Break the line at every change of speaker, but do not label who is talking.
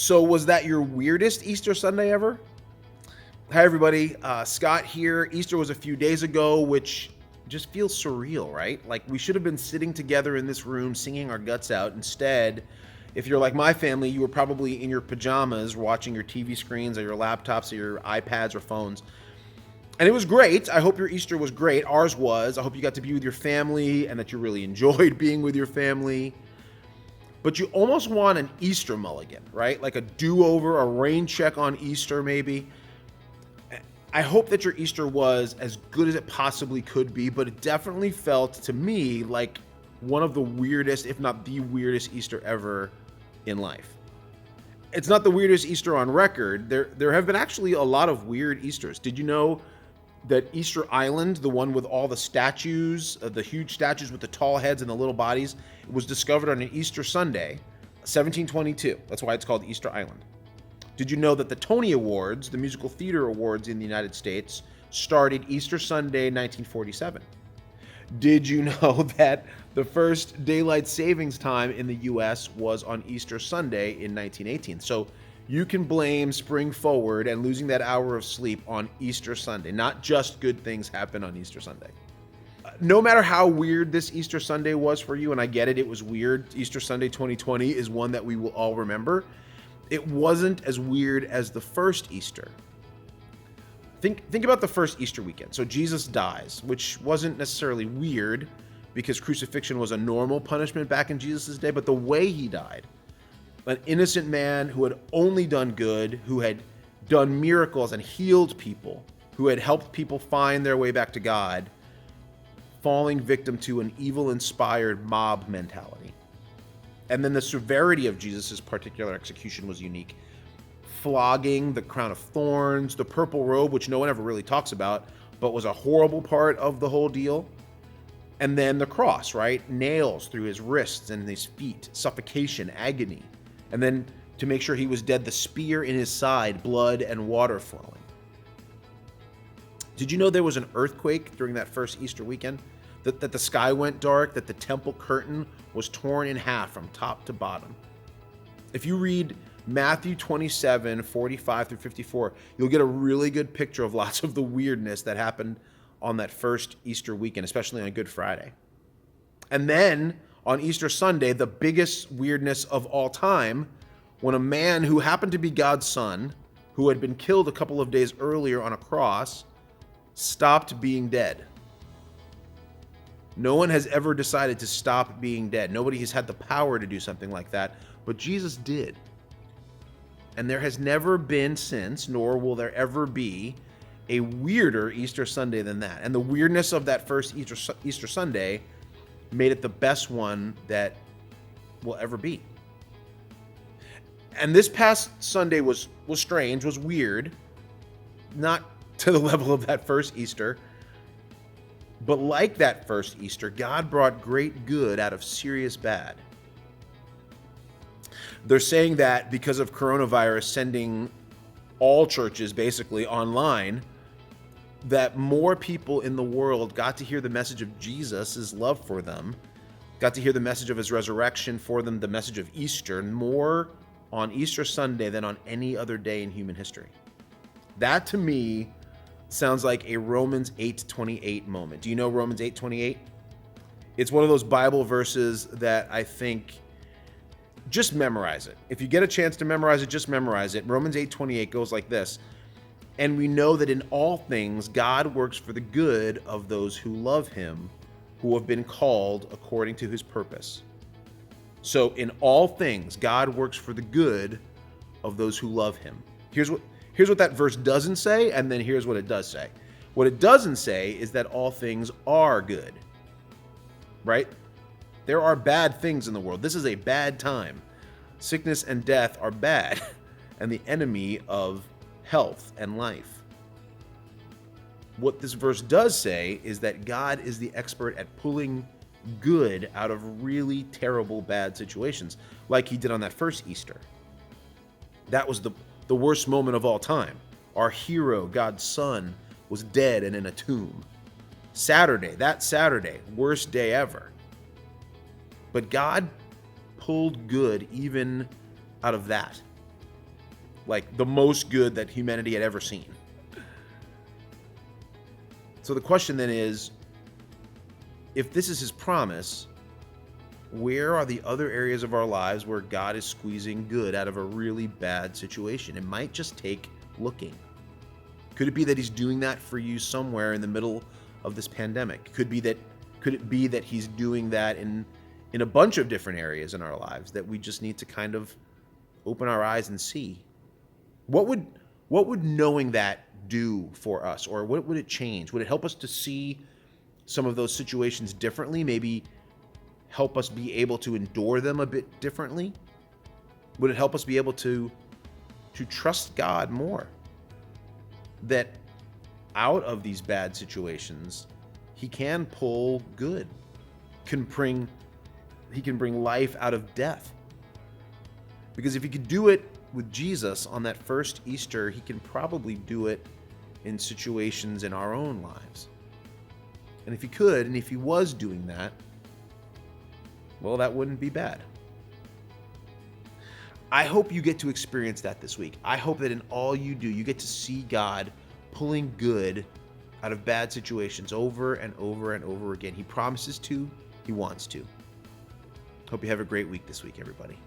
So was that your weirdest Easter Sunday ever? Hi, everybody. Scott here. Easter was a few days ago, which just feels surreal, right? Like we should have been sitting together in this room singing our guts out. Instead, if you're like my family, you were probably in your pajamas watching your TV screens or your laptops or your iPads or phones. And it was great. I hope your Easter was great. Ours was. I hope you got to be with your family and that you really enjoyed being with your family. But you almost want an Easter mulligan, right? Like a do-over, a rain check on Easter maybe. I hope that your Easter was as good as it possibly could be, but it definitely felt to me like one of the weirdest, if not the weirdest Easter ever in life. It's not the weirdest Easter on record. There have been actually a lot of weird Easters. Did you know that Easter Island, the one with all the statues, the huge statues with the tall heads and the little bodies, was discovered on an Easter Sunday, 1722. That's why it's called Easter Island. Did you know that the Tony Awards, the musical theater awards in the United States, started Easter Sunday, 1947? Did you know that the first daylight savings time in the U.S. was on Easter Sunday in 1918? So you can blame spring forward and losing that hour of sleep on Easter Sunday. Not just good things happen on Easter Sunday. No matter how weird this Easter Sunday was for you, and I get it, it was weird. Easter Sunday 2020 is one that we will all remember. It wasn't as weird as the first Easter. Think about the first Easter weekend. So Jesus dies, which wasn't necessarily weird because crucifixion was a normal punishment back in Jesus' day, but the way he died, an innocent man who had only done good, who had done miracles and healed people, who had helped people find their way back to God, falling victim to an evil-inspired mob mentality. And then the severity of Jesus' particular execution was unique. Flogging, the crown of thorns, the purple robe, which no one ever really talks about, but was a horrible part of the whole deal. And then the cross, right? Nails through his wrists and his feet, suffocation, agony. And then to make sure he was dead, the spear in his side, blood and water flowing. Did you know there was an earthquake during that first Easter weekend? That the sky went dark, that the temple curtain was torn in half from top to bottom. If you read Matthew 27, 45 through 54, you'll get a really good picture of lots of the weirdness that happened on that first Easter weekend, especially on Good Friday. And then on Easter Sunday, the biggest weirdness of all time, when a man who happened to be God's son, who had been killed a couple of days earlier on a cross, stopped being dead. No one has ever decided to stop being dead. Nobody has had the power to do something like that, but Jesus did. And there has never been since, nor will there ever be, a weirder Easter Sunday than that. And the weirdness of that first Easter Sunday made it the best one that will ever be. And this past Sunday was strange, was weird, not to the level of that first Easter. But like that first Easter, God brought great good out of serious bad. They're saying that because of coronavirus sending all churches basically online, that more people in the world got to hear the message of Jesus' love for them, got to hear the message of his resurrection for them, the message of Easter, more on Easter Sunday than on any other day in human history. That to me sounds like a Romans 8:28 moment. Do you know Romans 8:28? It's one of those Bible verses that I think just memorize it. If you get a chance to memorize it, just memorize it. Romans 8:28 goes like this. And we know that in all things God works for the good of those who love him, who have been called according to his purpose. So in all things God works for the good of those who love him. Here's what that verse doesn't say, and then here's what it does say. What it doesn't say is that all things are good, right? There are bad things in the world. This is a bad time. Sickness and death are bad and the enemy of health and life. What this verse does say is that God is the expert at pulling good out of really terrible, bad situations, like he did on that first Easter. That was the worst moment of all time. Our hero, God's son, was dead and in a tomb. That Saturday, worst day ever. But God pulled good even out of that. like the most good that humanity had ever seen. So the question then is, if this is his promise, where are the other areas of our lives where God is squeezing good out of a really bad situation? It might just take looking. Could it be that he's doing that for you somewhere in the middle of this pandemic? Could it be that he's doing that in a bunch of different areas in our lives that we just need to kind of open our eyes and see? What would knowing that do for us, or what would it change? Would it help us to see some of those situations differently? Maybe help us be able to endure them a bit differently? Would it help us be able to trust God more? That out of these bad situations, he can pull good, he can bring life out of death. Because if he could do it with Jesus on that first Easter, he can probably do it in situations in our own lives. And if he could, and if he was doing that, well, that wouldn't be bad. I hope you get to experience that this week. I hope that in all you do, you get to see God pulling good out of bad situations over and over and over again. He promises to, he wants to. Hope you have a great week this week, everybody.